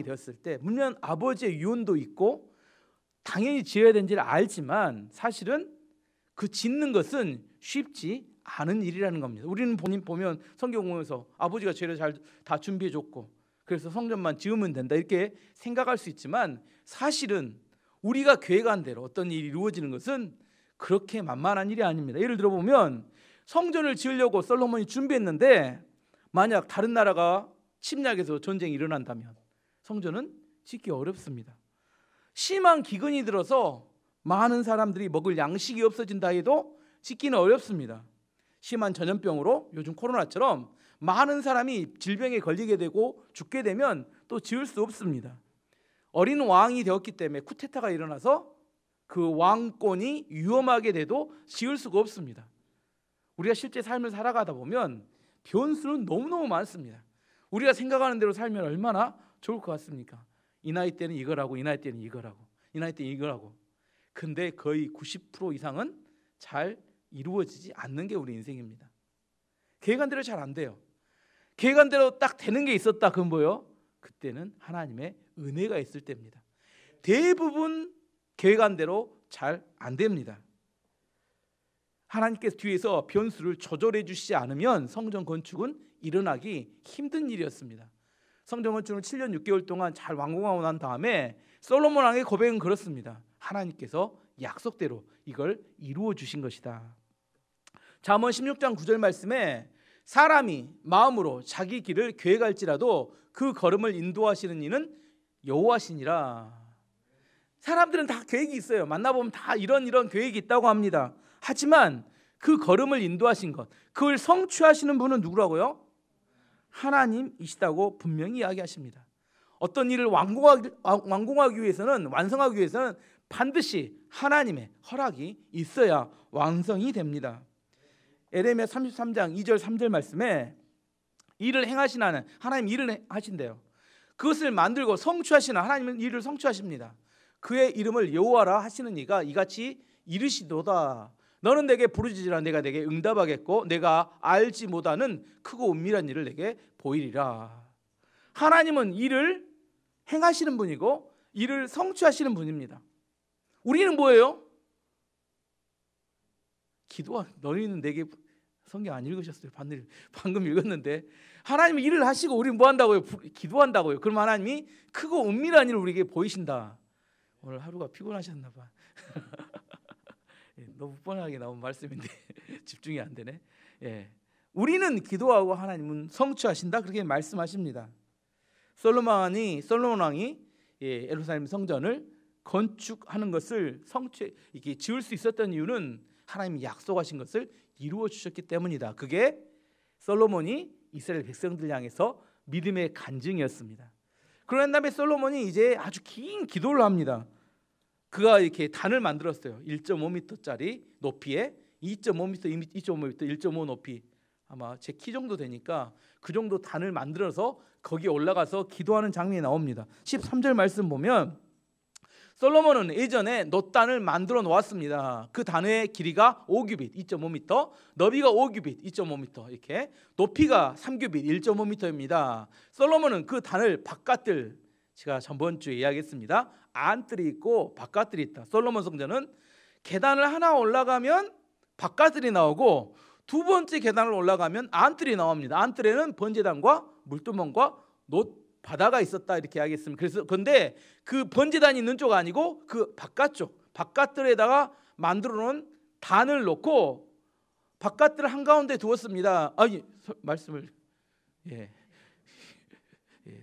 되었을 때 물론 아버지의 유언도 있고 당연히 지어야 되는지를 알지만 사실은 그 짓는 것은 쉽지 않은 일이라는 겁니다. 우리는 보면 성경 보면서 아버지가 죄를 잘 다 준비해 줬고 그래서 성전만 지으면 된다 이렇게 생각할 수 있지만 사실은 우리가 계획한 대로 어떤 일이 이루어지는 것은 그렇게 만만한 일이 아닙니다. 예를 들어 보면 성전을 지으려고 솔로몬이 준비했는데 만약 다른 나라가 침략해서 전쟁이 일어난다면 성전은 짓기 어렵습니다. 심한 기근이 들어서 많은 사람들이 먹을 양식이 없어진다 해도 짓기는 어렵습니다. 심한 전염병으로 요즘 코로나처럼 많은 사람이 질병에 걸리게 되고 죽게 되면 또 지을 수 없습니다. 어린 왕이 되었기 때문에 쿠데타가 일어나서 그 왕권이 위험하게 돼도 지을 수가 없습니다. 우리가 실제 삶을 살아가다 보면 변수는 너무너무 많습니다. 우리가 생각하는 대로 살면 얼마나 좋을 것 같습니까? 이 나이 때는 이거라고, 이 나이 때는 이거라고, 이 나이 때는 이거라고. 근데 거의 90% 이상은 잘 이루어지지 않는 게 우리 인생입니다. 계획한 대로 잘 안 돼요. 계획한 대로 딱 되는 게 있었다. 그건 뭐예요? 그때는 하나님의 은혜가 있을 때입니다. 대부분 계획한 대로 잘 안 됩니다. 하나님께서 뒤에서 변수를 조절해 주시지 않으면 성전 건축은 일어나기 힘든 일이었습니다. 성전 건축을 7년 6개월 동안 잘 완공하고 난 다음에 솔로몬 왕의 고백은 그렇습니다. 하나님께서 약속대로 이걸 이루어 주신 것이다. 잠언 16장 9절 말씀에 사람이 마음으로 자기 길을 계획할지라도 그 걸음을 인도하시는 이는 여호와시니라. 사람들은 다 계획이 있어요. 만나보면 다 이런 계획이 있다고 합니다. 하지만 그 걸음을 인도하신 것, 그걸 성취하시는 분은 누구라고요? 하나님이시다고 분명히 이야기하십니다. 어떤 일을 완공하기 위해서는, 완성하기 위해서는 반드시 하나님의 허락이 있어야 완성이 됩니다. 에레미야 33장 2절 3절 말씀에 일을 행하시는 하나님 일을 하신대요. 그것을 만들고 성취하시는 하나님은 일을 성취하십니다. 그의 이름을 여호와라 하시는 이가 이같이 이르시도다. 너는 내게 부르짖으라 내가 내게 응답하겠고 내가 알지 못하는 크고 은밀한 일을 내게 보이리라. 하나님은 일을 행하시는 분이고 일을 성취하시는 분입니다. 우리는 뭐예요? 너희는 내게 성경 안 읽으셨어요? 방금 읽었는데 하나님은 일을 하시고 우리는 뭐 한다고요? 기도한다고요. 그럼 하나님이 크고 은밀한 일을 우리에게 보이신다. 오늘 하루가 피곤하셨나 봐. 너무 뻔하게 나온 말씀인데 집중이 안 되네. 우리는 기도하고 하나님은 성취하신다 그렇게 말씀하십니다. 솔로몬 왕이 예루살렘 성전을 건축하는 것을 이렇게 지을 수 있었던 이유는 하나님이 약속하신 것을 이루어 주셨기 때문이다. 그게 솔로몬이 이스라엘 백성들 향해서 믿음의 간증이었습니다. 그런 다음에 솔로몬이 이제 아주 긴 기도를 합니다. 그가 이렇게 단을 만들었어요. 1.5m짜리 높이에 2.5m, 2.5m, 1.5 높이 아마 제 키 정도 되니까 그 정도 단을 만들어서 거기에 올라가서 기도하는 장면이 나옵니다. 13절 말씀 보면 솔로몬은 예전에 놋단을 만들어 놓았습니다. 그 단의 길이가 5규빗 2.5m, 너비가 5규빗 2.5m, 이렇게 높이가 3규빗 1.5m입니다. 솔로몬은 그 단을 바깥들, 제가 저번 주에 이야기했습니다. 안뜰이 있고 바깥뜰이 있다. 솔로몬 성전은 계단을 하나 올라가면 바깥뜰이 나오고 두 번째 계단을 올라가면 안뜰이 나옵니다. 안뜰에는 번제단과 물두멍과 놋 바다가 있었다 이렇게 이야기했습니다. 그래서 근데 그 번제단이 있는 쪽 아니고 그 바깥뜰에다가 만들어 놓은 단을 놓고 바깥뜰 한가운데 두었습니다. 말씀을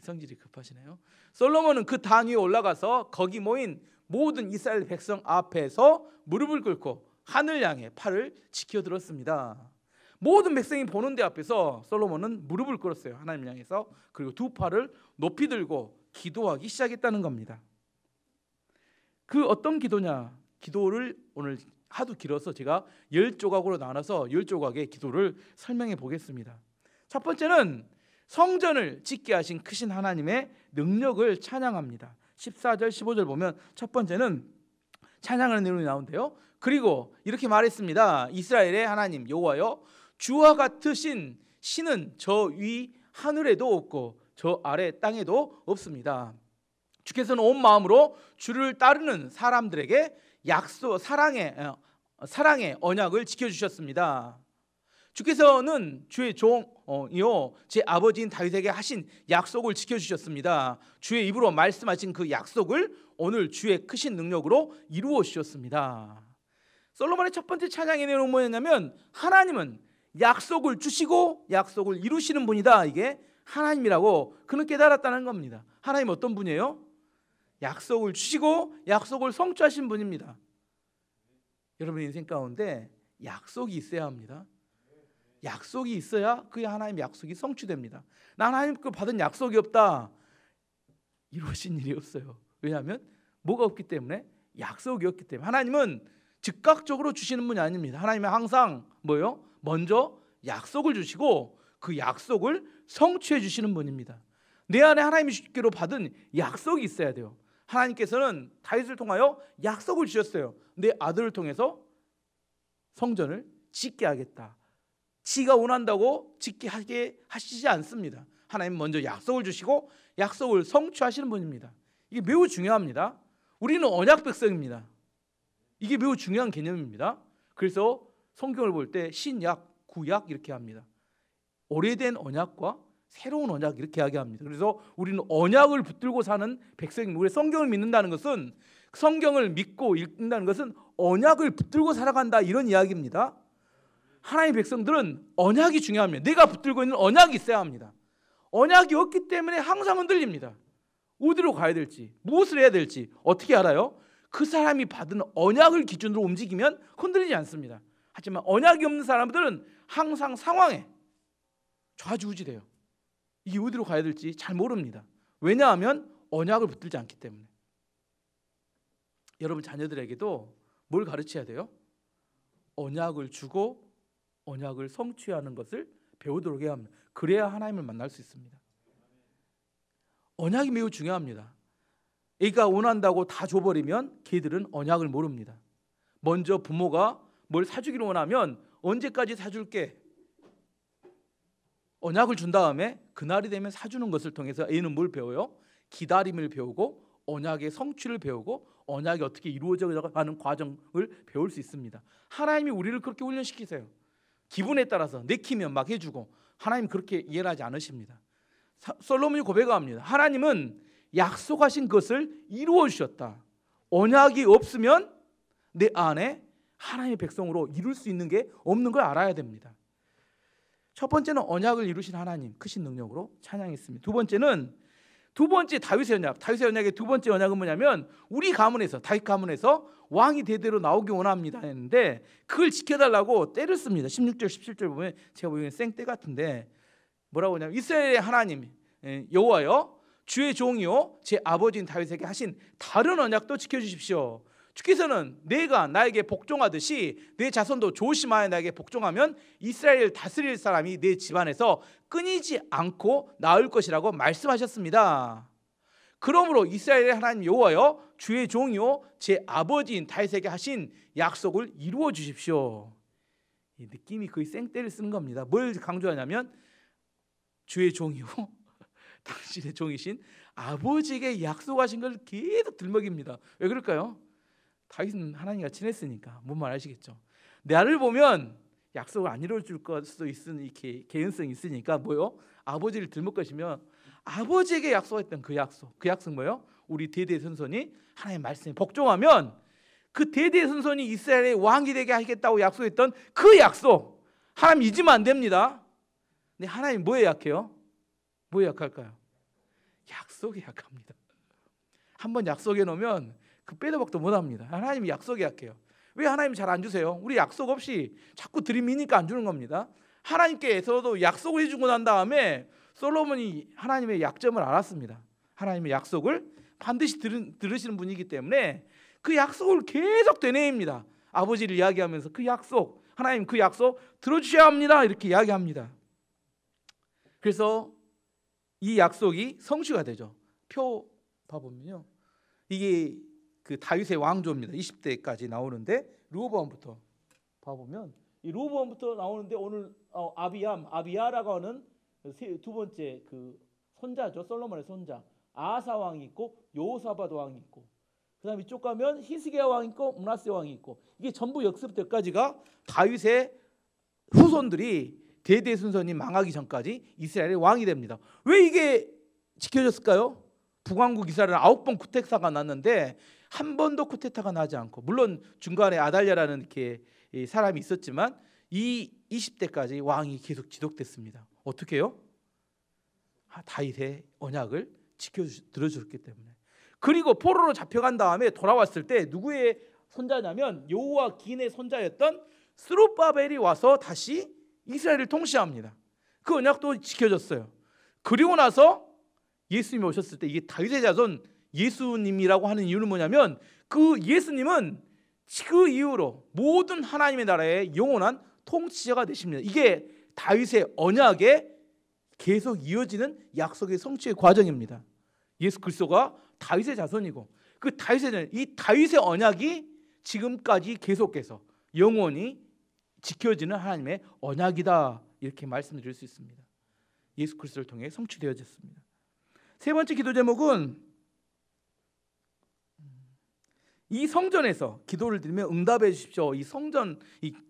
성질이 급하시네요. 솔로몬은 그 단 위에 올라가서 거기 모인 모든 이스라엘 백성 앞에서 무릎을 꿇고 하늘 향해 팔을 지켜들었습니다. 모든 백성이 보는 데 앞에서 솔로몬은 무릎을 꿇었어요. 하나님 향해서. 그리고 두 팔을 높이 들고 기도하기 시작했다는 겁니다. 그 어떤 기도냐? 기도를 오늘 하도 길어서 제가 10조각으로 나눠서 10조각의 기도를 설명해 보겠습니다. 첫 번째는 성전을 짓게 하신 크신 하나님의 능력을 찬양합니다. 14절 15절 보면 첫 번째는 찬양하는 내용이 나오는데요. 그리고 이렇게 말했습니다. 이스라엘의 하나님 여호와여, 주와 같으신 신은 저 위 하늘에도 없고 저 아래 땅에도 없습니다. 주께서는 온 마음으로 주를 따르는 사람들에게 사랑의 언약을 지켜주셨습니다. 주께서는 주의 종이요 제 아버지인 다윗에게 하신 약속을 지켜주셨습니다. 주의 입으로 말씀하신 그 약속을 오늘 주의 크신 능력으로 이루어 주셨습니다. 솔로몬의 첫 번째 찬양의 내용은 뭐였냐면 하나님은 약속을 주시고 약속을 이루시는 분이다. 이게 하나님이라고 그는 깨달았다는 겁니다. 하나님 어떤 분이에요? 약속을 주시고 약속을 성취하신 분입니다. 여러분 인생 가운데 약속이 있어야 합니다. 약속이 있어야 그 하나님 약속이 성취됩니다. 난 하나님 그 받은 약속이 없다. 이루어진 일이 없어요. 왜냐하면 뭐가 없기 때문에? 약속이 없기 때문에. 하나님은 즉각적으로 주시는 분이 아닙니다. 하나님은 항상 뭐요? 먼저 약속을 주시고 그 약속을 성취해 주시는 분입니다. 내 안에 하나님이 주기로 받은 약속이 있어야 돼요. 하나님께서는 다윗을 통하여 약속을 주셨어요. 내 아들을 통해서 성전을 짓게 하겠다. 지가 원한다고 짓게 하게 하시지 않습니다. 하나님 먼저 약속을 주시고 약속을 성취하시는 분입니다. 이게 매우 중요합니다. 우리는 언약 백성입니다. 이게 매우 중요한 개념입니다. 그래서 성경을 볼 때 신약, 구약 이렇게 합니다. 오래된 언약과 새로운 언약 이렇게 이야기합니다. 그래서 우리는 언약을 붙들고 사는 백성입니다. 우리 성경을 믿는다는 것은 성경을 믿고 읽는다는 것은 언약을 붙들고 살아간다 이런 이야기입니다. 하나님의 백성들은 언약이 중요합니다. 내가 붙들고 있는 언약이 있어야 합니다. 언약이 없기 때문에 항상 흔들립니다. 어디로 가야 될지, 무엇을 해야 될지 어떻게 알아요? 그 사람이 받은 언약을 기준으로 움직이면 흔들리지 않습니다. 하지만 언약이 없는 사람들은 항상 상황에 좌지우지돼요. 이게 어디로 가야 될지 잘 모릅니다. 왜냐하면 언약을 붙들지 않기 때문에. 여러분 자녀들에게도 뭘 가르쳐야 돼요? 언약을 주고 언약을 성취하는 것을 배우도록 해야 합니다. 그래야 하나님을 만날 수 있습니다. 언약이 매우 중요합니다. 애가 원한다고 다 줘버리면 걔들은 언약을 모릅니다. 먼저 부모가 뭘 사주기를 원하면 언제까지 사줄게 언약을 준 다음에 그날이 되면 사주는 것을 통해서 애는 뭘 배워요? 기다림을 배우고 언약의 성취를 배우고 언약이 어떻게 이루어져 가는 과정을 배울 수 있습니다. 하나님이 우리를 그렇게 훈련시키세요. 기분에 따라서 내키면 막 해주고 하나님 그렇게 이해하지 않으십니다. 솔로몬이 고백합니다. 하나님은 약속하신 것을 이루어 주셨다. 언약이 없으면 내 안에 하나님의 백성으로 이룰 수 있는 게 없는 걸 알아야 됩니다. 첫 번째는 언약을 이루신 하나님 크신 능력으로 찬양했습니다. 두 번째 다윗의 언약. 다윗의 언약의 두 번째 언약은 뭐냐면 우리 가문에서 다윗 가문에서 왕이 대대로 나오기 원합니다 했는데 그걸 지켜달라고 때를 씁니다. 16절 17절 보면 제가 보기에는 생때 같은데 뭐라고 하냐면 이스라엘의 하나님 여호와여 주의 종이요 제 아버지인 다윗에게 하신 다른 언약도 지켜주십시오. 주께서는 내가 나에게 복종하듯이 내 자손도 조심하여 나에게 복종하면 이스라엘을 다스릴 사람이 내 집안에서 끊이지 않고 나올 것이라고 말씀하셨습니다. 그러므로 이스라엘의 하나님 여호와여 주의 종이요 제 아버지인 다윗에게 하신 약속을 이루어 주십시오. 이 느낌이 거의 생떼를 쓰는 겁니다. 뭘 강조하냐면 주의 종이요 당신의 종이신 아버지에게 약속하신 걸 계속 들먹입니다. 왜 그럴까요? 다윗은 하나님과 친했으니까 뭔 말 아시겠죠? 나를 보면 약속을 안 이루어줄 수도 있는 이렇게 개연성이 있으니까 뭐요? 아버지를 들먹 것이면 아버지에게 약속했던 그 약속 뭐요? 우리 대대손손이 하나님의 말씀에 복종하면 그 대대손손이 이스라엘의 왕이 되게 하겠다고 약속했던 그 약속 하나님 잊으면 안 됩니다. 근데 하나님 뭐에 약해요? 뭐에 약할까요? 약속에 약합니다. 한번 약속해 놓으면 그 빼도 박도 못합니다. 하나님이 약속에 약해요. 왜 하나님 잘 안 주세요? 우리 약속 없이 자꾸 들이미니까 안 주는 겁니다. 하나님께서도 약속을 해주고 난 다음에 솔로몬이 하나님의 약점을 알았습니다. 하나님의 약속을 반드시 들으시는 분이기 때문에 그 약속을 계속 되뇌입니다. 아버지를 이야기하면서 그 약속 하나님 그 약속 들어주셔야 합니다 이렇게 이야기합니다. 그래서 이 약속이 성취가 되죠. 표 봐보면요 이게 그 다윗의 왕조입니다. 20대까지 나오는데 르호보암부터 봐보면 이 르호보암부터 나오는데 오늘 아비야라고 하는 두 번째 그 손자죠. 솔로몬의 손자 아사 왕이 있고 여호사밧 왕이 있고, 그다음 이쪽 가면 히스기야 왕이 있고 므낫세 왕이 있고, 이게 전부 역습 때까지가 다윗의 후손들이 대대순선이 망하기 전까지 이스라엘의 왕이 됩니다. 왜 이게 지켜졌을까요? 북왕국 이스라엘은 9번 쿠데타가 났는데 한 번도 쿠데타가 나지 않고, 물론 중간에 아달랴라는 이렇게 사람이 있었지만 이 20대까지 왕이 계속 지속됐습니다. 어떻게 해요? 다윗의 언약을 들어줬기 때문에. 그리고 포로로 잡혀간 다음에 돌아왔을 때 누구의 손자냐면 여호와긴의 손자였던 스룹바벨이 와서 다시 이스라엘을 통치합니다. 그 언약도 지켜졌어요. 그리고 나서 예수님이 오셨을 때, 이게 다윗의 자손 예수님이라고 하는 이유는 뭐냐면, 그 예수님은 그 이후로 모든 하나님의 나라의 영원한 통치자가 되십니다. 이게 다윗의 언약에 계속 이어지는 약속의 성취의 과정입니다. 예수 그리스도가 다윗의 자손이고, 그 다윗의 언약이 지금까지 계속해서 영원히 지켜지는 하나님의 언약이다, 이렇게 말씀드릴 수 있습니다. 예수 그리스도를 통해 성취되어졌습니다. 세 번째 기도 제목은 이 성전에서 기도를 드리면 응답해 주십시오. 이 성전,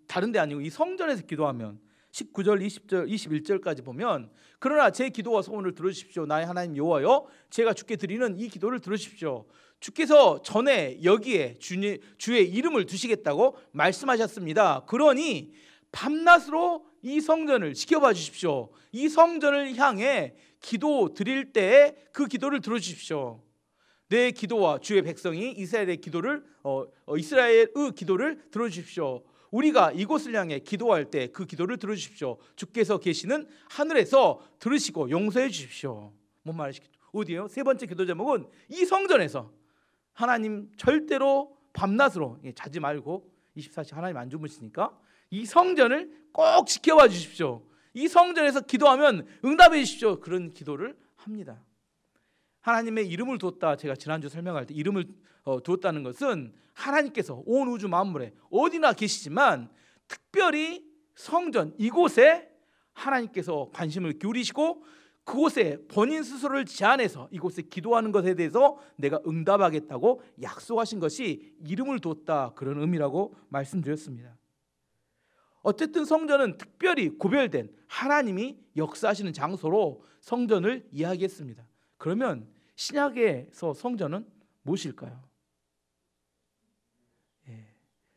다른 데 아니고 이 성전에서 기도하면 19절, 20절, 21절까지 보면, 그러나 제 기도와 소원을 들어주십시오. 나의 하나님 여호와여, 제가 주께 드리는 이 기도를 들어주십시오. 주께서 전에 여기에 주의 이름을 두시겠다고 말씀하셨습니다. 그러니 밤낮으로 이 성전을 지켜봐 주십시오. 이 성전을 향해 기도 드릴 때 그 기도를 들어주십시오. 내 기도와 주의 백성이 이스라엘의 기도를 들어주십시오. 우리가 이곳을 향해 기도할 때 그 기도를 들어주십시오. 주께서 계시는 하늘에서 들으시고 용서해 주십시오. 뭔 말이시겠죠? 어디에요? 세 번째 기도 제목은 이 성전에서 하나님 절대로 밤낮으로 자지 말고 24시간 하나님 안 주무시니까 이 성전을 꼭 지켜봐 주십시오. 이 성전에서 기도하면 응답해 주십시오. 그런 기도를 합니다. 하나님의 이름을 두었다, 제가 지난주 설명할 때 이름을 두었다는 것은 하나님께서 온 우주 만물에 어디나 계시지만 특별히 성전 이곳에 하나님께서 관심을 기울이시고 그곳에 본인 스스로를 제한해서 이곳에 기도하는 것에 대해서 내가 응답하겠다고 약속하신 것이 이름을 두었다, 그런 의미라고 말씀드렸습니다. 어쨌든 성전은 특별히 구별된 하나님이 역사하시는 장소로 성전을 이야기했습니다. 그러면 신약에서 성전은 무엇일까요?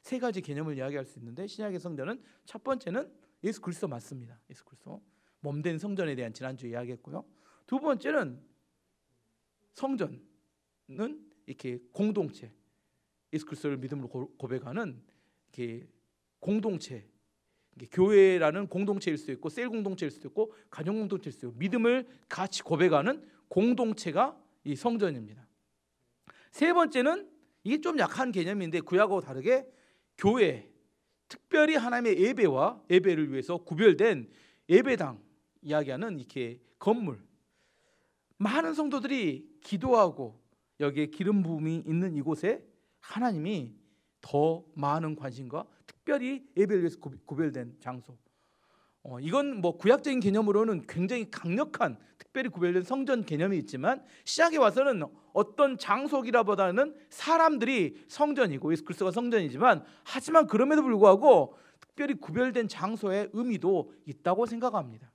세 가지 개념을 이야기할 수 있는데, 신약의 성전은 첫 번째는 예수 그리스도 맞습니다. 예수 그리스도 몸된 성전에 대한 지난주에 이야기했고요. 두 번째는 성전은 이렇게 공동체, 예수 그리스도를 믿음으로 고백하는 이렇게 공동체, 교회라는 공동체일 수도 있고 셀 공동체일 수도 있고 가정 공동체일 수도 있고 믿음을 같이 고백하는 공동체가 이 성전입니다. 세 번째는 이게 좀 약한 개념인데 구약하고 다르게 교회, 특별히 하나님의 예배를 위해서 구별된 예배당 이야기하는 이렇게 건물, 많은 성도들이 기도하고 여기에 기름 부음이 있는 이곳에 하나님이 더 많은 관심과 특별히 예배를 위해서 구별된 장소. 이건 뭐 구약적인 개념으로는 굉장히 강력한 특별히 구별된 성전 개념이 있지만 시작에 와서는 어떤 장소기라보다는 사람들이 성전이고 예수 그리스도가 성전이지만, 하지만 그럼에도 불구하고 특별히 구별된 장소의 의미도 있다고 생각합니다.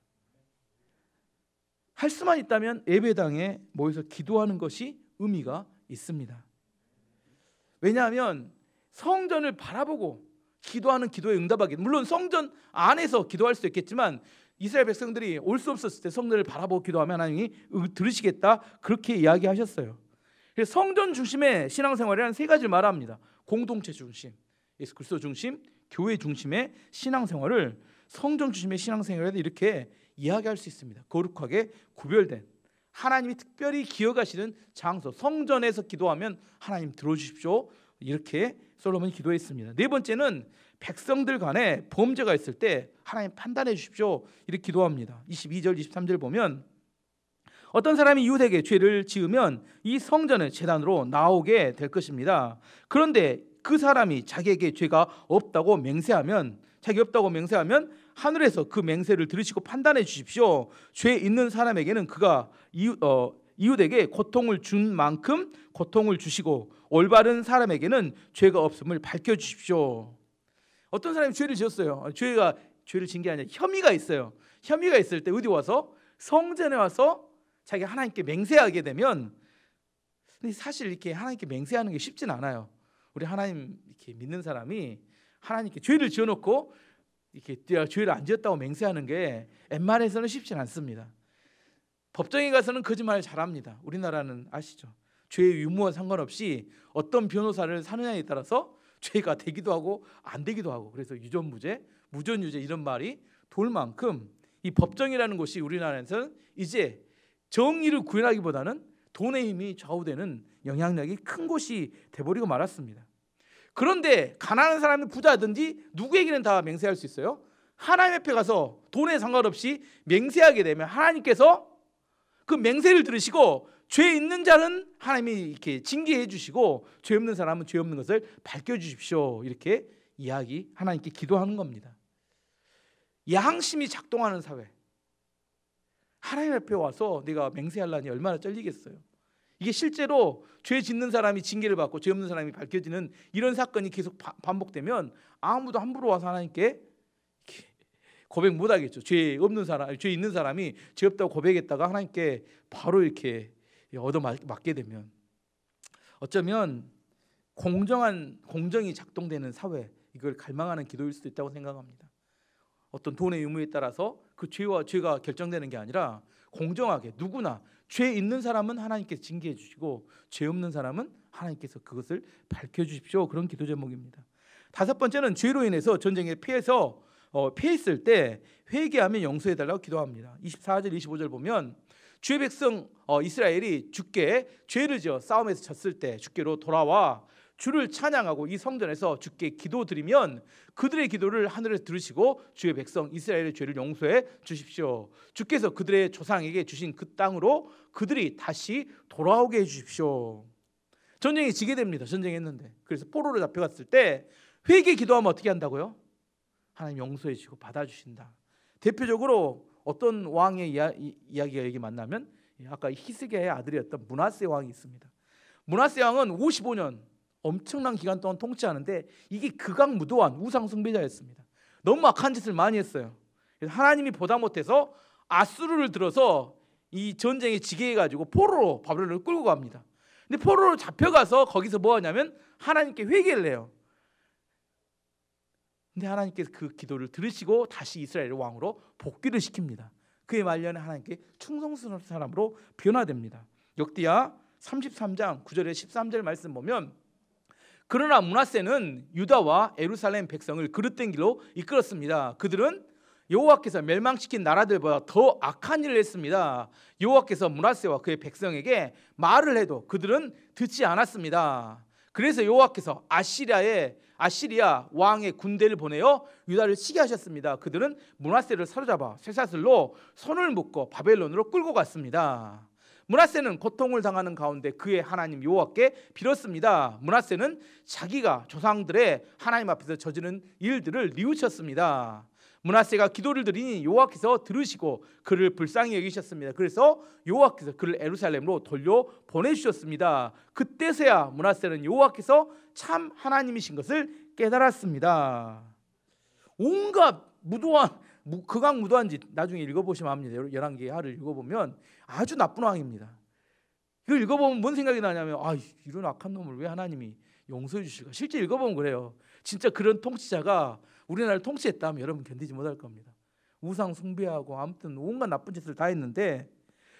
할 수만 있다면 예배당에 모여서 기도하는 것이 의미가 있습니다. 왜냐하면 성전을 바라보고 기도하는 기도에 응답하기, 물론 성전 안에서 기도할 수도 있겠지만 이스라엘 백성들이 올 수 없었을 때 성전을 바라보고 기도하면 하나님이 들으시겠다, 그렇게 이야기하셨어요. 그래서 성전 중심의 신앙생활이라는 세 가지를 말합니다. 공동체 중심, 예수 그리스도 중심, 교회 중심의 신앙생활을 성전 중심의 신앙생활에도 이렇게 이야기할 수 있습니다. 거룩하게 구별된 하나님이 특별히 기억하시는 장소, 성전에서 기도하면 하나님 들어주십시오, 이렇게 솔로몬이 기도했습니다. 네 번째는 백성들 간에 범죄가 있을 때 하나님 판단해 주십시오, 이렇게 기도합니다. 22절 23절 보면 어떤 사람이 이웃에게 죄를 지으면 이 성전의 제단으로 나오게 될 것입니다. 그런데 그 사람이 자기에게 죄가 없다고 맹세하면 하늘에서 그 맹세를 들으시고 판단해 주십시오. 죄 있는 사람에게는 그가 이웃에게 고통을 준 만큼 고통을 주시고 올바른 사람에게는 죄가 없음을 밝혀 주십시오. 어떤 사람이 죄를 지었어요. 죄를 진 게 아니라 혐의가 있어요. 혐의가 있을 때 어디 와서 성전에 와서 자기가 하나님께 맹세하게 되면, 근데 사실 이렇게 하나님께 맹세하는 게 쉽진 않아요. 우리 하나님 이렇게 믿는 사람이 하나님께 죄를 지어놓고 이렇게 내가 죄를 안 지었다고 맹세하는 게 웬만해서는 쉽진 않습니다. 법정에 가서는 거짓말을 잘합니다. 우리나라는 아시죠? 죄의 유무와 상관없이 어떤 변호사를 사느냐에 따라서 죄가 되기도 하고 안 되기도 하고, 그래서 유전무죄, 무전유죄 이런 말이 돌 만큼 이 법정이라는 곳이 우리나라에서는 이제 정의를 구현하기보다는 돈의 힘이 좌우되는 영향력이 큰 곳이 돼버리고 말았습니다. 그런데 가난한 사람은 부자든지 누구에게는 다 맹세할 수 있어요. 하나님 앞에 가서 돈에 상관없이 맹세하게 되면 하나님께서 그 맹세를 들으시고 죄 있는 자는 하나님이 이렇게 징계해 주시고 죄 없는 사람은 죄 없는 것을 밝혀 주십시오. 이렇게 하나님께 기도하는 겁니다. 양심이 작동하는 사회. 하나님 앞에 와서 내가 맹세하려니 얼마나 떨리겠어요. 이게 실제로 죄 짓는 사람이 징계를 받고 죄 없는 사람이 밝혀지는 이런 사건이 계속 반복되면 아무도 함부로 와서 하나님께 고백 못 하겠죠. 죄 있는 사람이 죄 없다고 고백했다가 하나님께 바로 이렇게 얻어맞게 되면, 어쩌면 공정이 작동되는 사회, 이걸 갈망하는 기도일 수도 있다고 생각합니다. 어떤 돈의 유무에 따라서 그 죄가 결정되는 게 아니라 공정하게 누구나 죄 있는 사람은 하나님께서 징계해 주시고 죄 없는 사람은 하나님께서 그것을 밝혀 주십시오. 그런 기도 제목입니다. 다섯 번째는 죄로 인해서 전쟁에 패했을 때 회개하며 용서해 달라고 기도합니다. 24절 25절 보면 주의 백성 이스라엘이 주께 죄를 지어 싸움에서 졌을 때 주께로 돌아와 주를 찬양하고 이 성전에서 주께 기도드리면 그들의 기도를 하늘에서 들으시고 주의 백성 이스라엘의 죄를 용서해 주십시오. 주께서 그들의 조상에게 주신 그 땅으로 그들이 다시 돌아오게 해 주십시오. 전쟁에 지게 됩니다. 전쟁했는데. 그래서 포로로 잡혀갔을 때 회개 기도하면 어떻게 한다고요? 하나님 용서해 주시고 받아주신다. 대표적으로 어떤 왕의 이야기가 여기 만나면 아까 히스기야의 아들이었던 므낫세 왕이 있습니다. 므낫세 왕은 55년 엄청난 기간 동안 통치하는데 이게 극악무도한 우상 숭배자였습니다. 너무 악한 짓을 많이 했어요. 그래서 하나님이 보다 못해서 아수르를 들어서 이 전쟁에 지게 해가지고 포로로 바벨론을 끌고 갑니다. 근데 포로로 잡혀가서 거기서 뭐 하냐면 하나님께 회개를 해요. 근데 하나님께서 그 기도를 들으시고 다시 이스라엘의 왕으로 복귀를 시킵니다. 그의 말년에 하나님께 충성스러운 사람으로 변화됩니다. 역대하 33장 9절에 13절 말씀 보면 그러나 므낫세는 유다와 예루살렘 백성을 그릇된 길로 이끌었습니다. 그들은 여호와께서 멸망시킨 나라들보다 더 악한 일을 했습니다. 여호와께서 므낫세와 그의 백성에게 말을 해도 그들은 듣지 않았습니다. 그래서 여호와께서 아시리아 왕의 군대를 보내어 유다를 치게 하셨습니다. 그들은 므낫세를 사로잡아 쇠사슬로 손을 묶어 바벨론으로 끌고 갔습니다. 므낫세는 고통을 당하는 가운데 그의 하나님 여호와께 빌었습니다. 므낫세는 자기가 조상들의 하나님 앞에서 저지른 일들을 뉘우쳤습니다. 므낫세가 기도를 드리니 여호와께서 들으시고 그를 불쌍히 여기셨습니다. 그래서 여호와께서 그를 예루살렘으로 돌려 보내주셨습니다. 그때서야 므낫세는 여호와께서 참 하나님이신 것을 깨달았습니다. 온갖 극악무도한 짓 나중에 읽어보시면 압니다. 열왕기하를 읽어보면 아주 나쁜 왕입니다. 이걸 읽어보면 뭔 생각이 나냐면 이런 악한 놈을 왜 하나님이 용서해 주실까? 실제 읽어보면 그래요. 진짜 그런 통치자가 우리나라를 통치했다면 여러분 견디지 못할 겁니다. 우상 숭배하고 아무튼 온갖 나쁜 짓을 다 했는데,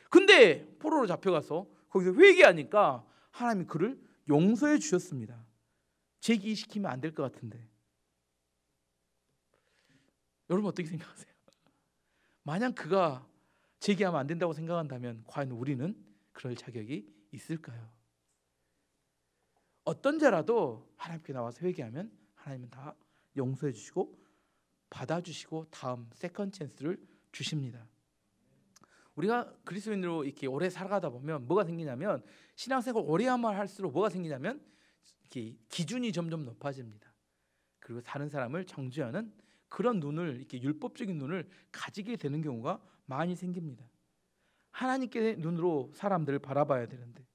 근데 포로로 잡혀가서 거기서 회개하니까 하나님이 그를 용서해 주셨습니다. 재기시키면 안 될 것 같은데 여러분 어떻게 생각하세요? 만약 그가 재기하면 안 된다고 생각한다면 과연 우리는 그럴 자격이 있을까요? 어떤 자라도 하나님께 나와서 회개하면 하나님은 다 용서해 주시고 받아주시고 다음 세컨 찬스를 주십니다. 우리가 그리스도인으로 이렇게 오래 살아가다 보면 뭐가 생기냐면, 신앙생활 오래 하면 할수록 뭐가 생기냐면 이렇게 기준이 점점 높아집니다. 그리고 다른 사람을 정죄하는 그런 눈을, 이렇게 율법적인 눈을 가지게 되는 경우가 많이 생깁니다. 하나님께 눈으로 사람들을 바라봐야 되는데,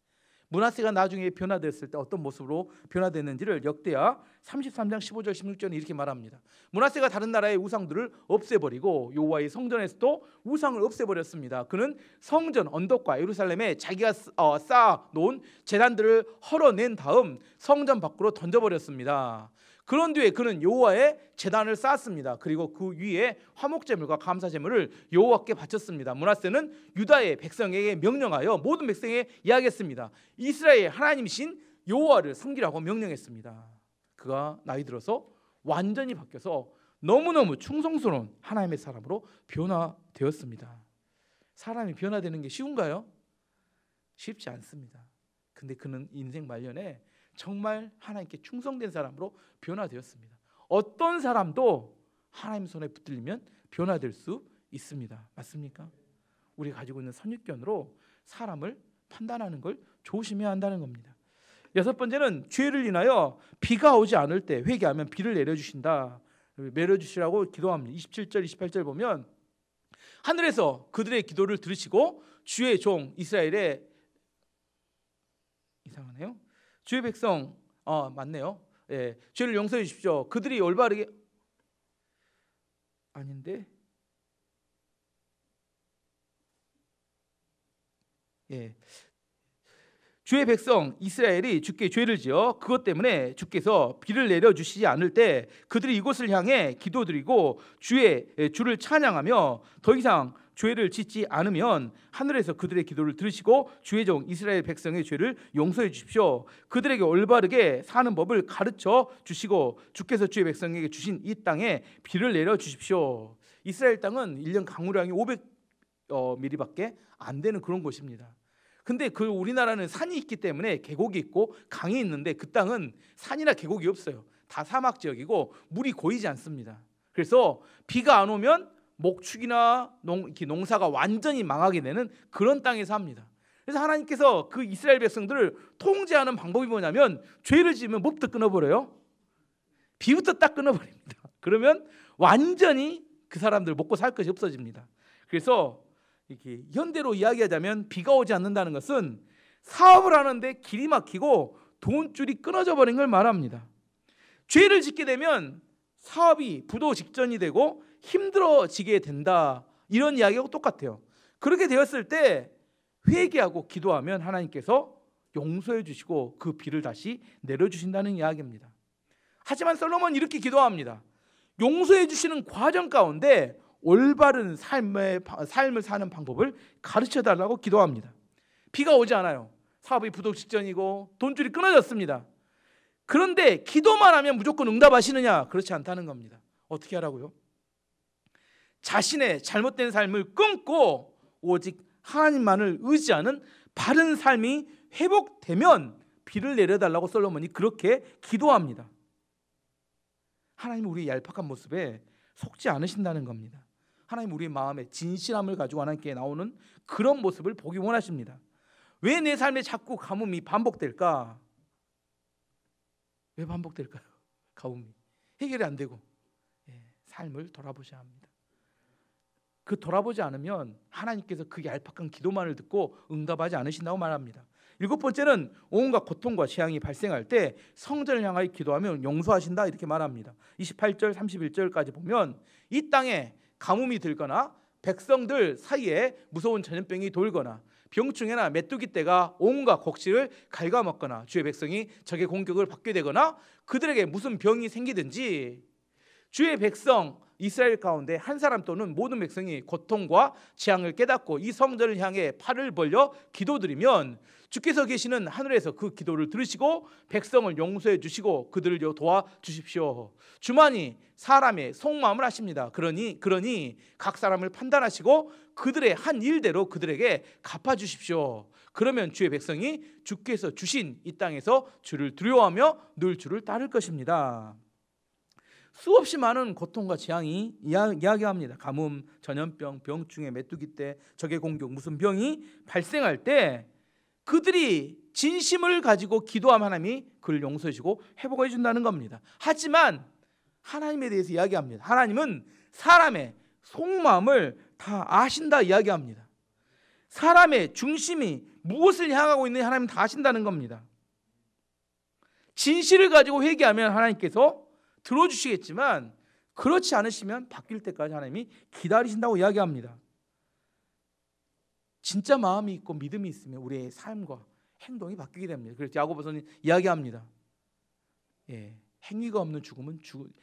므낫세가 나중에 변화됐을 때 어떤 모습으로 변화됐는지를 역대하 33장 15절 16절에 이렇게 말합니다. 므낫세가 다른 나라의 우상들을 없애버리고 여호와의 성전에서도 우상을 없애버렸습니다. 그는 성전 언덕과 예루살렘에 자기가 쌓아놓은 제단들을 헐어낸 다음 성전 밖으로 던져버렸습니다. 그런 뒤에 그는 여호와의 제단을 쌓았습니다. 그리고 그 위에 화목제물과 감사제물을 여호와께 바쳤습니다. 므낫세는 유다의 백성에게 명령하여 모든 백성에게 이야기했습니다. 이스라엘 하나님이신 여호와를 섬기라고 명령했습니다. 그가 나이 들어서 완전히 바뀌어서 너무너무 충성스러운 하나님의 사람으로 변화되었습니다. 사람이 변화되는 게 쉬운가요? 쉽지 않습니다. 근데 그는 인생 말년에 정말 하나님께 충성된 사람으로 변화되었습니다. 어떤 사람도 하나님 손에 붙들리면 변화될 수 있습니다. 맞습니까? 우리가 가지고 있는 선입견으로 사람을 판단하는 걸 조심해야 한다는 겁니다. 여섯 번째는 죄를 인하여 비가 오지 않을 때 회개하면 비를 내려주신다. 내려주시라고 기도합니다. 27절 28절 보면 하늘에서 그들의 기도를 들으시고 주의 종 이스라엘의, 이상하네요, 주의 백성, 맞네요. 예, 죄를 용서해 주십시오. 그들이 올바르게, 아닌데, 예, 주의 백성 이스라엘이 주께 죄를 지어 그것 때문에 주께서 비를 내려주시지 않을 때 그들이 이곳을 향해 기도드리고 주를 찬양하며 더 이상 죄를 짓지 않으면 하늘에서 그들의 기도를 들으시고 주의 종 이스라엘 백성의 죄를 용서해 주십시오. 그들에게 올바르게 사는 법을 가르쳐 주시고 주께서 주의 백성에게 주신 이 땅에 비를 내려 주십시오. 이스라엘 땅은 1년 강우량이 500mm밖에 안 되는 그런 곳입니다. 근데 그 우리나라는 산이 있기 때문에 계곡이 있고 강이 있는데 그 땅은 산이나 계곡이 없어요. 다 사막 지역이고 물이 고이지 않습니다. 그래서 비가 안 오면 목축이나 농사가 완전히 망하게 되는 그런 땅에 삽니다. 그래서 하나님께서 그 이스라엘 백성들을 통제하는 방법이 뭐냐면 죄를 지으면 뭐부터 끊어버려요? 비부터 딱 끊어버립니다. 그러면 완전히 그 사람들 먹고 살 것이 없어집니다. 그래서 이렇게 현대로 이야기하자면 비가 오지 않는다는 것은 사업을 하는데 길이 막히고 돈줄이 끊어져 버린 걸 말합니다. 죄를 짓게 되면 사업이 부도 직전이 되고 힘들어지게 된다, 이런 이야기하고 똑같아요. 그렇게 되었을 때 회개하고 기도하면 하나님께서 용서해 주시고 그 비를 다시 내려주신다는 이야기입니다. 하지만 솔로몬은 이렇게 기도합니다. 용서해 주시는 과정 가운데 올바른 삶을 사는 방법을 가르쳐 달라고 기도합니다. 비가 오지 않아요. 사업이 부도 직전이고 돈줄이 끊어졌습니다. 그런데 기도만 하면 무조건 응답하시느냐? 그렇지 않다는 겁니다. 어떻게 하라고요? 자신의 잘못된 삶을 끊고 오직 하나님만을 의지하는 바른 삶이 회복되면 비를 내려달라고 솔로몬이 그렇게 기도합니다. 하나님은 우리의 얄팍한 모습에 속지 않으신다는 겁니다. 하나님 우리의 마음에 진실함을 가지고 하나님께 나오는 그런 모습을 보기 원하십니다. 왜 내 삶에 자꾸 가뭄이 반복될까? 왜 반복될까요? 가뭄이 해결이 안 되고, 삶을 돌아보셔야 합니다. 그 돌아보지 않으면 하나님께서 그 얄팍한 기도만을 듣고 응답하지 않으신다고 말합니다. 일곱 번째는 온갖 고통과 재앙이 발생할 때 성전을 향하여 기도하면 용서하신다, 이렇게 말합니다. 28절 31절까지 보면 이 땅에 가뭄이 들거나 백성들 사이에 무서운 전염병이 돌거나 병충해나 메뚜기 떼가 온갖 곡식을 갉아먹거나 주의 백성이 적의 공격을 받게 되거나 그들에게 무슨 병이 생기든지 주의 백성 이스라엘 가운데 한 사람 또는 모든 백성이 고통과 재앙을 깨닫고 이 성전을 향해 팔을 벌려 기도드리면 주께서 계시는 하늘에서 그 기도를 들으시고 백성을 용서해 주시고 그들을 도와주십시오. 주만이 사람의 속마음을 아십니다. 그러니 각 사람을 판단하시고 그들의 한 일대로 그들에게 갚아주십시오. 그러면 주의 백성이 주께서 주신 이 땅에서 주를 두려워하며 늘 주를 따를 것입니다. 수없이 많은 고통과 재앙이 이야기합니다. 가뭄, 전염병, 병충해, 메뚜기떼, 적의 공격, 무슨 병이 발생할 때 그들이 진심을 가지고 기도하면 하나님이 그를 용서해 주시고 회복해 준다는 겁니다. 하지만 하나님에 대해서 이야기합니다. 하나님은 사람의 속마음을 다 아신다 이야기합니다. 사람의 중심이 무엇을 향하고 있는지 하나님은 다 아신다는 겁니다. 진실을 가지고 회개하면 하나님께서 들어주시겠지만 그렇지 않으시면 바뀔 때까지 하나님이 기다리신다고 이야기합니다. 진짜 마음이 있고 믿음이 있으면 우리의 삶과 행동이 바뀌게 됩니다. 그래서 야고보서는 이야기합니다. 행위가 없는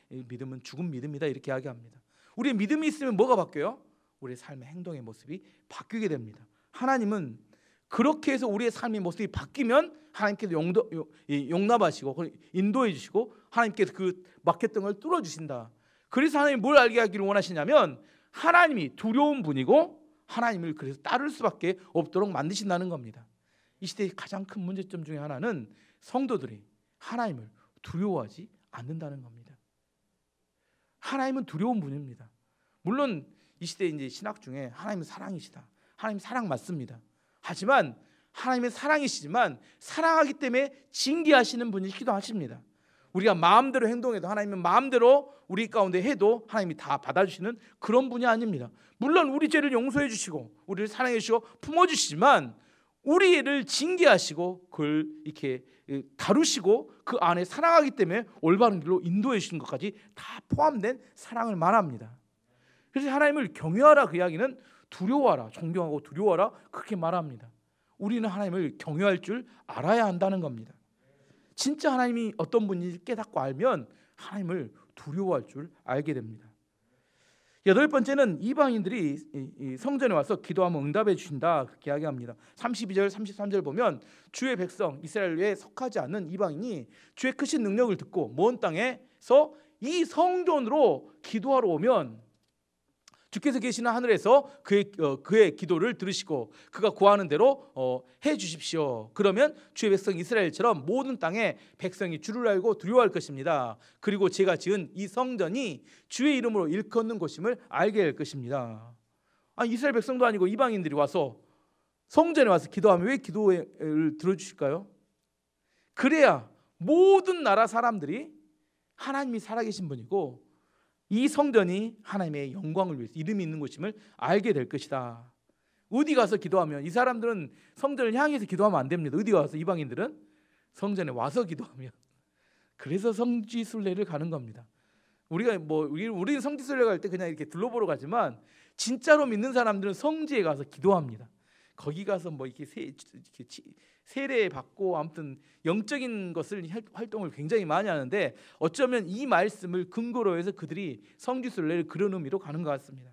믿음은 죽은 믿음이다 이렇게 이야기합니다. 우리의 믿음이 있으면 뭐가 바뀌어요? 우리의 삶의 행동의 모습이 바뀌게 됩니다. 하나님은 그렇게 해서 우리의 삶의 모습이 바뀌면 하나님께서 용납하시고 인도해 주시고 하나님께서 그 막혔던 걸 뚫어주신다. 그래서 하나님이 뭘 알게 하기를 원하시냐면 하나님이 두려운 분이고 하나님을 그래서 따를 수밖에 없도록 만드신다는 겁니다. 이 시대의 가장 큰 문제점 중에 하나는 성도들이 하나님을 두려워하지 않는다는 겁니다. 하나님은 두려운 분입니다. 물론 이 시대 이제 신학 중에 하나님은 사랑이시다. 하나님 사랑 맞습니다. 하지만 하나님은 사랑이시지만 사랑하기 때문에 징계하시는 분이시기도 하십니다. 우리가 마음대로 행동해도 하나님은 마음대로 우리 가운데 해도 하나님이 다 받아주시는 그런 분이 아닙니다. 물론 우리 죄를 용서해 주시고 우리를 사랑해 주시고 품어주시지만 우리를 징계하시고 그걸 이렇게 다루시고 그 안에 사랑하기 때문에 올바른 길로 인도해 주시는 것까지 다 포함된 사랑을 말합니다. 그래서 하나님을 경외하라 그 이야기는 두려워하라, 존경하고 두려워하라 그렇게 말합니다. 우리는 하나님을 경외할 줄 알아야 한다는 겁니다. 진짜 하나님이 어떤 분인지 깨닫고 알면 하나님을 두려워할 줄 알게 됩니다. 여덟 번째는 이방인들이 성전에 와서 기도하면 응답해 주신다 그렇게 이야기합니다. 32절 33절 보면 주의 백성 이스라엘에 속하지 않는 이방인이 주의 크신 능력을 듣고 먼 땅에서 이 성전으로 기도하러 오면 주께서 계시는 하늘에서 그의 기도를 들으시고 그가 구하는 대로 해 주십시오. 그러면 주의 백성 이스라엘처럼 모든 땅에 백성이 주를 알고 두려워할 것입니다. 그리고 제가 지은 이 성전이 주의 이름으로 일컫는 곳임을 알게 될 것입니다. 이스라엘 백성도 아니고 이방인들이 와서 성전에 와서 기도하면 왜 기도를 들어주실까요? 그래야 모든 나라 사람들이 하나님이 살아계신 분이고 이 성전이 하나님의 영광을 위해서 이름이 있는 곳임을 알게 될 것이다. 어디 가서 기도하면 이 사람들은 성전을 향해서 기도하면 안 됩니다. 어디 가서 이방인들은 성전에 와서 기도하면 그래서 성지순례를 가는 겁니다. 우리는 성지순례 갈 때 그냥 이렇게 둘러보러 가지만 진짜로 믿는 사람들은 성지에 가서 기도합니다. 거기 가서 이렇게 세례 받고 아무튼 영적인 것을 활동을 굉장히 많이 하는데 어쩌면 이 말씀을 근거로 해서 그들이 성지순례를 그런 의미로 가는 것 같습니다.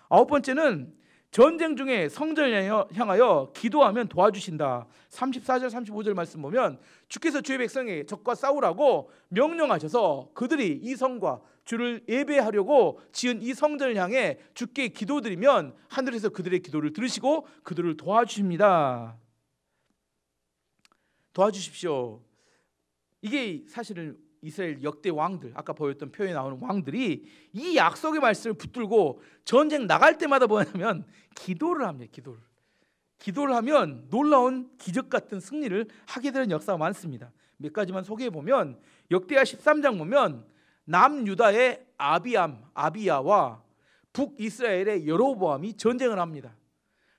아홉 번째는 전쟁 중에 성전을 향하여 기도하면 도와주신다. 34절 35절 말씀 보면 주께서 주의 백성의 적과 싸우라고 명령하셔서 그들이 이 성과 주를 예배하려고 지은 이 성전을 향해 주께 기도드리면 하늘에서 그들의 기도를 들으시고 그들을 도와주십니다. 도와주십시오. 이게 사실은 이스라엘 역대 왕들, 아까 보였던 표현에 나오는 왕들이 이 약속의 말씀을 붙들고 전쟁 나갈 때마다 뭐냐면 기도를 합니다. 기도를 하면 놀라운 기적 같은 승리를 하게 되는 역사가 많습니다. 몇 가지만 소개해 보면 역대하 13장 보면 남유다의 아비야와 북이스라엘의 여로보암이 전쟁을 합니다.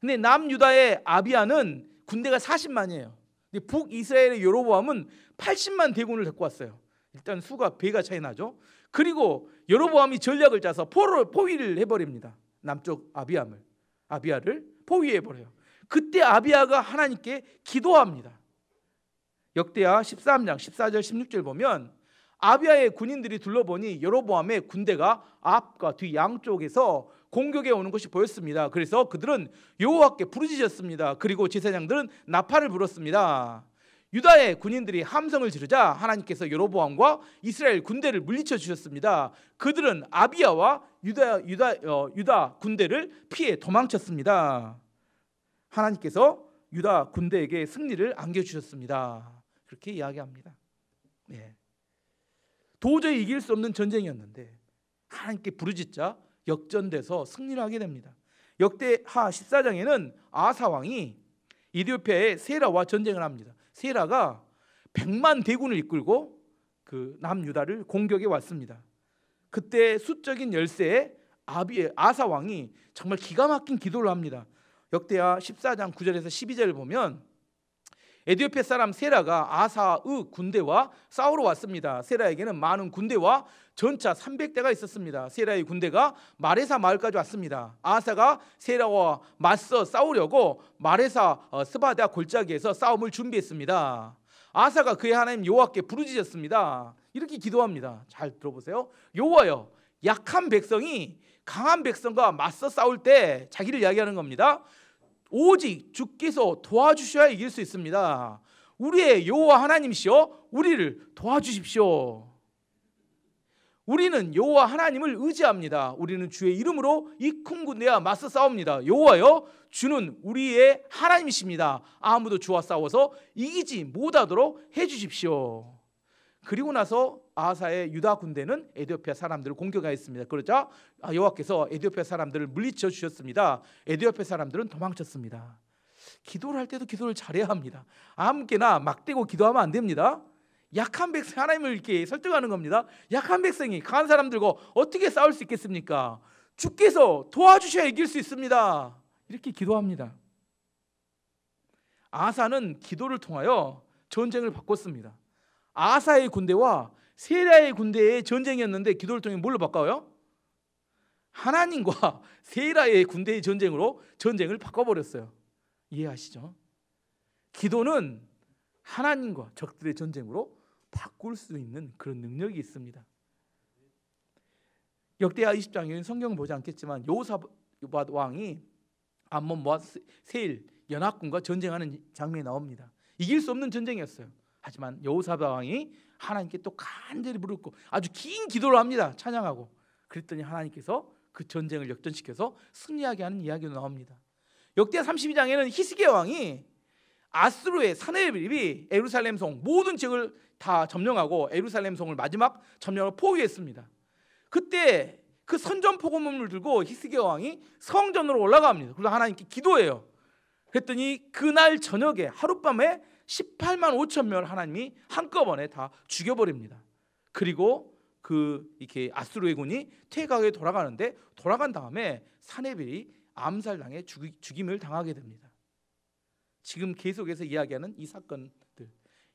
근데 남유다의 아비야는 군대가 40만이에요. 근데 북이스라엘의 여로보암은 80만 대군을 데리고 왔어요. 일단 수가 배가 차이 나죠. 그리고 여로보암이 전략을 짜서 포위를 해버립니다. 남쪽 아비야를 포위해버려요. 그때 아비야가 하나님께 기도합니다. 역대하 13장 14절 16절 보면 아비야의 군인들이 둘러보니 여로보암의 군대가 앞과 뒤 양쪽에서 공격해 오는 것이 보였습니다. 그래서 그들은 여호와께 부르짖었습니다. 그리고 제사장들은 나팔을 불었습니다. 유다의 군인들이 함성을 지르자 하나님께서 여로보암과 이스라엘 군대를 물리쳐 주셨습니다. 그들은 아비야와 유다 군대를 피해 도망쳤습니다. 하나님께서 유다 군대에게 승리를 안겨주셨습니다. 그렇게 이야기합니다. 도저히 이길 수 없는 전쟁이었는데 하나님께 부르짖자 역전돼서 승리를 하게 됩니다. 역대하 14장에는 아사 왕이 이디오피아의 세라와 전쟁을 합니다. 세라가 100만 대군을 이끌고 그 남유다를 공격해 왔습니다. 그때 수적인 열세의 아사 왕이 정말 기가 막힌 기도를 합니다. 역대하 14장 9절에서 12절을 보면 에디오피아 사람 세라가 아사의 군대와 싸우러 왔습니다. 세라에게는 많은 군대와 전차 300대가 있었습니다. 세라의 군대가 마레사 마을까지 왔습니다. 아사가 세라와 맞서 싸우려고 마레사 스바다 골짜기에서 싸움을 준비했습니다. 아사가 그의 하나님 여호와께 부르짖었습니다. 이렇게 기도합니다. 잘 들어보세요. 여호와여, 약한 백성이 강한 백성과 맞서 싸울 때 자기를 이야기하는 겁니다. 오직 주께서 도와주셔야 이길 수 있습니다. 우리의 여호와 하나님이시여 우리를 도와주십시오. 우리는 여호와 하나님을 의지합니다. 우리는 주의 이름으로 이 큰 군대와 맞서 싸웁니다. 여호와여, 주는 우리의 하나님이십니다. 아무도 주와 싸워서 이기지 못하도록 해주십시오. 그리고 나서 아사의 유다 군대는 에디오피아 사람들을 공격하였습니다. 그러자 여호와께서 에디오피아 사람들을 물리쳐 주셨습니다. 에디오피아 사람들은 도망쳤습니다. 기도를 할 때도 기도를 잘해야 합니다. 아무렇게나 막대고 기도하면 안 됩니다. 약한 백성, 하나님을 이렇게 설득하는 겁니다. 약한 백성이 강한 사람들과 어떻게 싸울 수 있겠습니까? 주께서 도와주셔야 이길 수 있습니다. 이렇게 기도합니다. 아사는 기도를 통하여 전쟁을 바꿨습니다. 아사의 군대와 세라의 군대의 전쟁이었는데 기도를 통해 뭘로 바꿔요? 하나님과 세라의 군대의 전쟁으로 전쟁을 바꿔버렸어요. 이해하시죠? 기도는 하나님과 적들의 전쟁으로 바꿀 수 있는 그런 능력이 있습니다. 역대하 20장에는 성경을 보지 않겠지만 여호사밧 왕이 암몬 모압 세일 연합군과 전쟁하는 장면이 나옵니다. 이길 수 없는 전쟁이었어요. 하지만 여호사밧 왕이 하나님께 또 간절히 부르고 아주 긴 기도를 합니다. 찬양하고. 그랬더니 하나님께서 그 전쟁을 역전시켜서 승리하게 하는 이야기도 나옵니다. 역대하 32장에는 히스기야 왕이 아수르의 사네립이 예루살렘 성 모든 지역을 다 점령하고 예루살렘 성을 마지막 점령을 포위했습니다. 그때 그 선전포고문을 들고 히스기야 왕이 성전으로 올라갑니다. 그래서 하나님께 기도해요. 그랬더니 그날 저녁에 하룻밤에 18만 5천 명을 하나님이 한꺼번에 다 죽여버립니다. 그리고 이렇게 아수르의 군이 퇴각에 돌아가는데 돌아간 다음에 사네립이 암살당해 죽임을 당하게 됩니다. 지금 계속해서 이야기하는 이 사건들,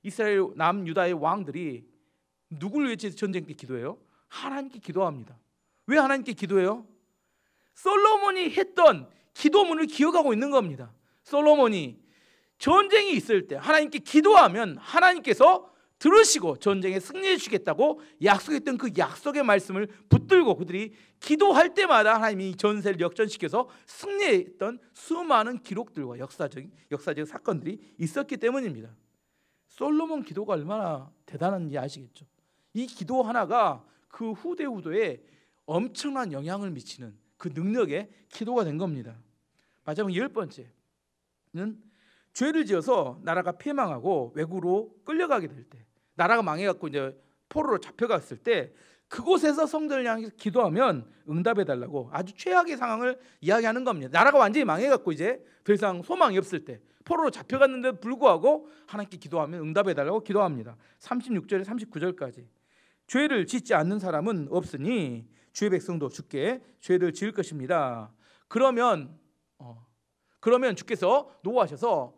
이스라엘 남유다의 왕들이 누구를 위해 전쟁 때 기도해요? 하나님께 기도합니다. 왜 하나님께 기도해요? 솔로몬이 했던 기도문을 기억하고 있는 겁니다. 솔로몬이 전쟁이 있을 때 하나님께 기도하면 하나님께서 들으시고 전쟁에 승리해 주겠다고 약속했던 그 약속의 말씀을 붙들고 그들이 기도할 때마다 하나님이 전세를 역전시켜서 승리했던 수많은 기록들과 역사적 사건들이 있었기 때문입니다. 솔로몬 기도가 얼마나 대단한지 아시겠죠? 이 기도 하나가 그 후대에 엄청난 영향을 미치는 그 능력의 기도가 된 겁니다. 마지막 10번째는 죄를 지어서 나라가 패망하고 외국으로 끌려가게 될 때, 나라가 망해갖고 이제 포로로 잡혀갔을 때 그곳에서 성전을 향해서 기도하면 응답해달라고 아주 최악의 상황을 이야기하는 겁니다. 나라가 완전히 망해갖고 이제 더 이상 소망이 없을 때 포로로 잡혀갔는데도 불구하고 하나님께 기도하면 응답해달라고 기도합니다. 36절에 39절까지 죄를 짓지 않는 사람은 없으니 주의 백성도 주께 죄를 지을 것입니다. 그러면 주께서 노하셔서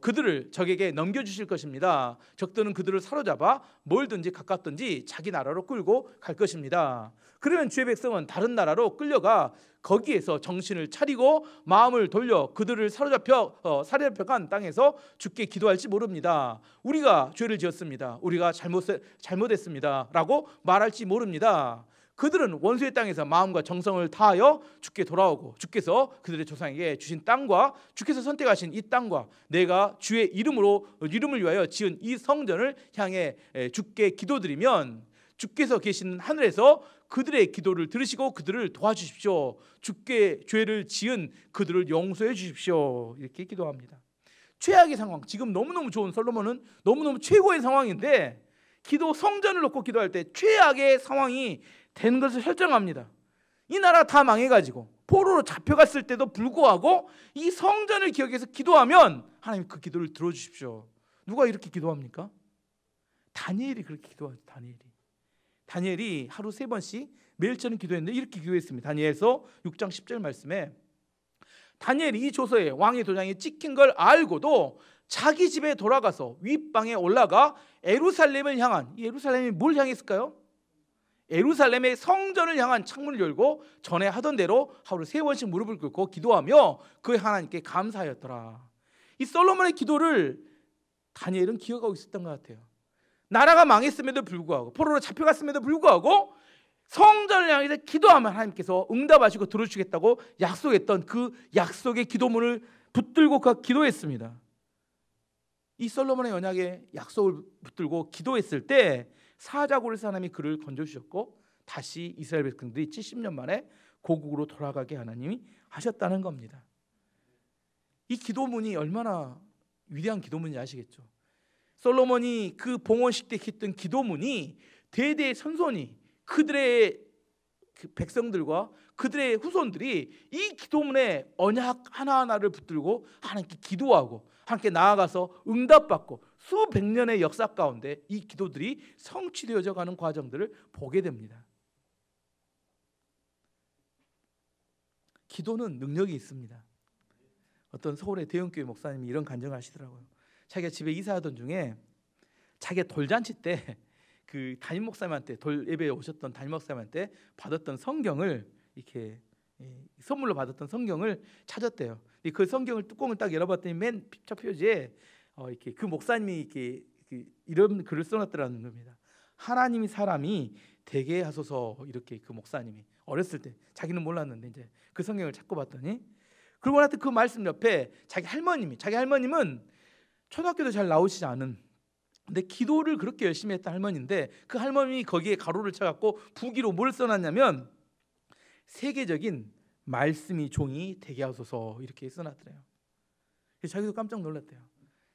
그들을 적에게 넘겨주실 것입니다. 적들은 그들을 사로잡아 멀든지 가깝든지 자기 나라로 끌고 갈 것입니다. 그러면 주의 백성은 다른 나라로 끌려가 거기에서 정신을 차리고 마음을 돌려 그들을 사로잡혀간 땅에서 주께 기도할지 모릅니다. 우리가 죄를 지었습니다. 우리가 잘못했습니다 라고 말할지 모릅니다. 그들은 원수의 땅에서 마음과 정성을 다하여 주께 돌아오고 주께서 그들의 조상에게 주신 땅과 주께서 선택하신 이 땅과 내가 주의 이름을 위하여 지은 이 성전을 향해 주께 기도드리면 주께서 계시는 하늘에서 그들의 기도를 들으시고 그들을 도와주십시오. 주께 죄를 지은 그들을 용서해 주십시오. 이렇게 기도합니다. 최악의 상황, 지금 너무너무 좋은 솔로몬은 너무너무 최고의 상황인데 성전을 놓고 기도할 때 최악의 상황이 된 것을 설정합니다. 이 나라 다 망해가지고 포로로 잡혀갔을 때도 불구하고 이 성전을 기억해서 기도하면 하나님 그 기도를 들어주십시오. 누가 이렇게 기도합니까? 다니엘이 그렇게 기도하죠. 다니엘이 하루 3번씩 매일 저는 기도했는데 이렇게 기도했습니다. 다니엘서 6장 10절 말씀에 다니엘이 이 조서에 왕의 도장이 찍힌 걸 알고도 자기 집에 돌아가서 윗방에 올라가 예루살렘을 향한, 예루살렘이 뭘 향했을까요? 예루살렘의 성전을 향한 창문을 열고 전에 하던 대로 하루 3번씩 무릎을 꿇고 기도하며 그 하나님께 감사하였더라. 이 솔로몬의 기도를 다니엘은 기억하고 있었던 것 같아요. 나라가 망했음에도 불구하고, 포로로 잡혀갔음에도 불구하고 성전을 향해서 기도하면 하나님께서 응답하시고 들어주시겠다고 약속했던 그 약속의 기도문을 붙들고 기도했습니다. 이 솔로몬의 언약의 약속을 붙들고 기도했을 때 사자굴에서 하나님이 그를 건져주셨고 다시 이스라엘 백성들이 70년 만에 고국으로 돌아가게 하나님이 하셨다는 겁니다. 이 기도문이 얼마나 위대한 기도문인지 아시겠죠? 솔로몬이 그 봉헌식 때 했던 기도문이 대대의 선손이 그들의 백성들과 그들의 후손들이 이 기도문의 언약 하나하나를 붙들고 하나님께 기도하고 하나님께 나아가서 응답받고 수백 년의 역사 가운데 이 기도들이 성취되어져 가는 과정들을 보게 됩니다. 기도는 능력이 있습니다. 어떤 서울의 대형교회 목사님이 이런 간증을 하시더라고요. 자기가 집에 이사하던 중에 자기가 돌잔치 때 그 담임 목사님한테 돌 예배에 오셨던 담임 목사님한테 받았던 성경을 이렇게 선물로 받았던 성경을 찾았대요. 그 성경을 뚜껑을 딱 열어봤더니 맨 첫 표지에 이렇게 그 목사님이 이렇게 이런 글을 써놨더라는 겁니다. 하나님이 사람이 되게 하소서. 이렇게 그 목사님이 어렸을 때 자기는 몰랐는데 이제 그 성경을 찾고 봤더니 그러고 나서 그 말씀 옆에 자기 할머님은 초등학교도 잘 나오시지 않은 근데 기도를 그렇게 열심히 했던 할머니인데 그 할머니 거기에 가로를 쳐갖고 부기로 뭘 써놨냐면 세계적인 말씀이 종이 되게 하소서 이렇게 써놨더래요. 그래서 자기도 깜짝 놀랐대요.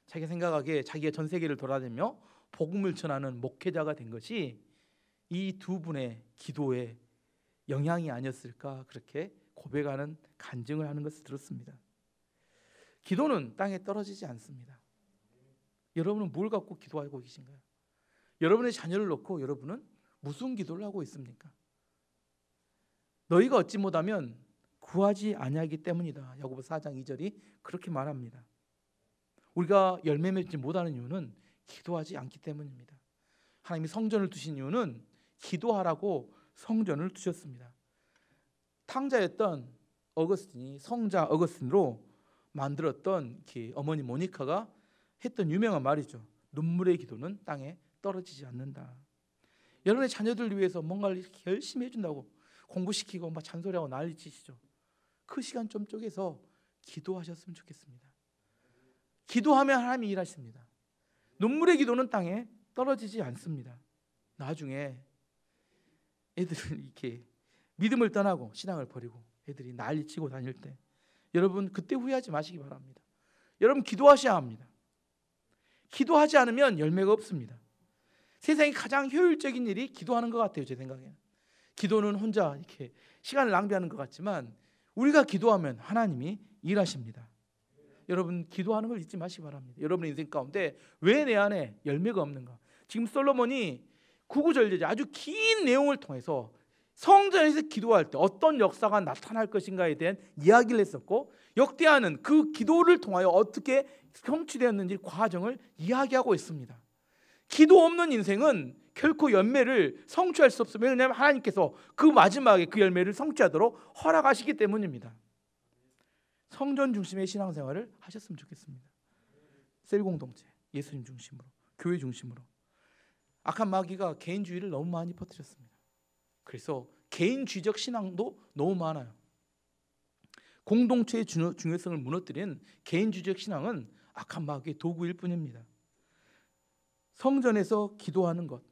자기가 생각하기에 자기가 전 세계를 돌아다니며 복음을 전하는 목회자가 된 것이 이 두 분의 기도의 영향이 아니었을까 그렇게 고백하는 간증을 하는 것을 들었습니다. 기도는 땅에 떨어지지 않습니다. 여러분은 뭘 갖고 기도하고 계신가요? 여러분의 자녀를 놓고 여러분은 무슨 기도를 하고 있습니까? 너희가 얻지 못하면 구하지 아니하기 때문이다. 야고보서 4장 2절이 그렇게 말합니다. 우리가 열매 맺지 못하는 이유는 기도하지 않기 때문입니다. 하나님이 성전을 두신 이유는 기도하라고 성전을 두셨습니다. 탕자였던 어거스틴이 성자 어거스틴으로 만들었던 어머니 모니카가 했던 유명한 말이죠. 눈물의 기도는 땅에 떨어지지 않는다. 여러분의 자녀들을 위해서 뭔가를 이렇게 열심히 해준다고 공부시키고 막 잔소리하고 난리치시죠. 그 시간 좀 쪼개서 기도하셨으면 좋겠습니다. 기도하면 하나님이 일하십니다. 눈물의 기도는 땅에 떨어지지 않습니다. 나중에 애들을 이렇게 믿음을 떠나고 신앙을 버리고 애들이 난리치고 다닐 때 여러분 그때 후회하지 마시기 바랍니다. 여러분 기도하셔야 합니다. 기도하지 않으면 열매가 없습니다. 세상에 가장 효율적인 일이 기도하는 것 같아요. 제 생각에는 기도는 혼자 이렇게 시간을 낭비하는 것 같지만 우리가 기도하면 하나님이 일하십니다. 여러분 기도하는 걸 잊지 마시기 바랍니다. 여러분의 인생 가운데 왜 내 안에 열매가 없는가? 지금 솔로몬이 구구절절 아주 긴 내용을 통해서 성전에서 기도할 때 어떤 역사가 나타날 것인가에 대한 이야기를 했었고 역대하는 그 기도를 통하여 어떻게 성취되었는지 과정을 이야기하고 있습니다. 기도 없는 인생은 결코 열매를 성취할 수 없습니다. 왜냐하면 하나님께서 그 마지막에 그 열매를 성취하도록 허락하시기 때문입니다. 성전 중심의 신앙생활을 하셨으면 좋겠습니다. 셀 공동체, 예수님 중심으로, 교회 중심으로. 악한 마귀가 개인주의를 너무 많이 퍼뜨렸습니다. 그래서 개인주의적 신앙도 너무 많아요. 공동체의 중요성을 무너뜨린 개인주의적 신앙은 악한 마귀의 도구일 뿐입니다. 성전에서 기도하는 것,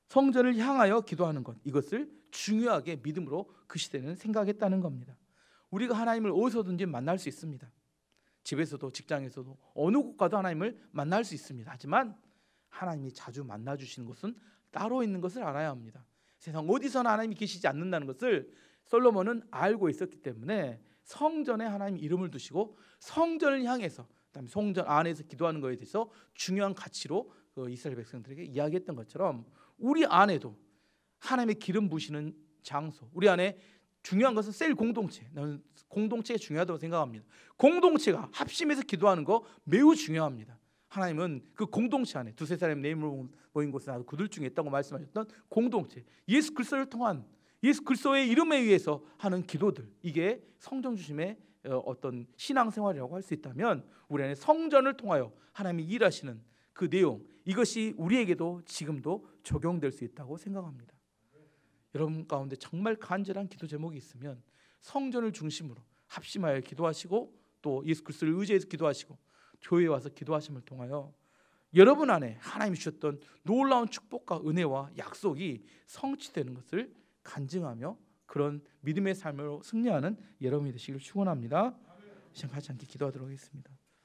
성전을 향하여 기도하는 것, 이것을 중요하게 믿음으로 그 시대는 생각했다는 겁니다. 우리가 하나님을 어디서든지 만날 수 있습니다. 집에서도 직장에서도 어느 곳 가도 하나님을 만날 수 있습니다. 하지만 하나님이 자주 만나주시는 곳은 따로 있는 것을 알아야 합니다. 세상 어디서나 하나님이 계시지 않는다는 것을 솔로몬은 알고 있었기 때문에 성전에 하나님 이름을 두시고 성전을 향해서 그다음에 성전 안에서 기도하는 것에 대해서 중요한 가치로 그 이스라엘 백성들에게 이야기했던 것처럼 우리 안에도 하나님의 기름 부으시는 장소, 우리 안에 중요한 것은 셀 공동체. 나는 공동체가 중요하다고 생각합니다. 공동체가 합심해서 기도하는 거 매우 중요합니다. 하나님은 그 공동체 안에 두세 사람이 내 이름으로 모인 곳에 나도 그들 중에 있다고 말씀하셨던 공동체, 예수 그리스도를 통한 예수 그리스도의 이름에 의해서 하는 기도들, 이게 성령 중심의 어떤 신앙생활이라고 할 수 있다면 우리 안에 성전을 통하여 하나님이 일하시는 그 내용, 이것이 우리에게도 지금도 적용될 수 있다고 생각합니다. 여러분 가운데 정말 간절한 기도 제목이 있으면 성전을 중심으로 합심하여 기도하시고 또 예수 그리스도를 의지해서 기도하시고 교회에 와서 기도하심을 통하여 여러분 안에 하나님이 주셨던 놀라운 축복과 은혜와 약속이 성취되는 것을 간증하며 그런 믿음의 삶으로 승리하는 여러분이 되시길 축원합니다. 시간 같이 함께 기도하도록 하겠습니다.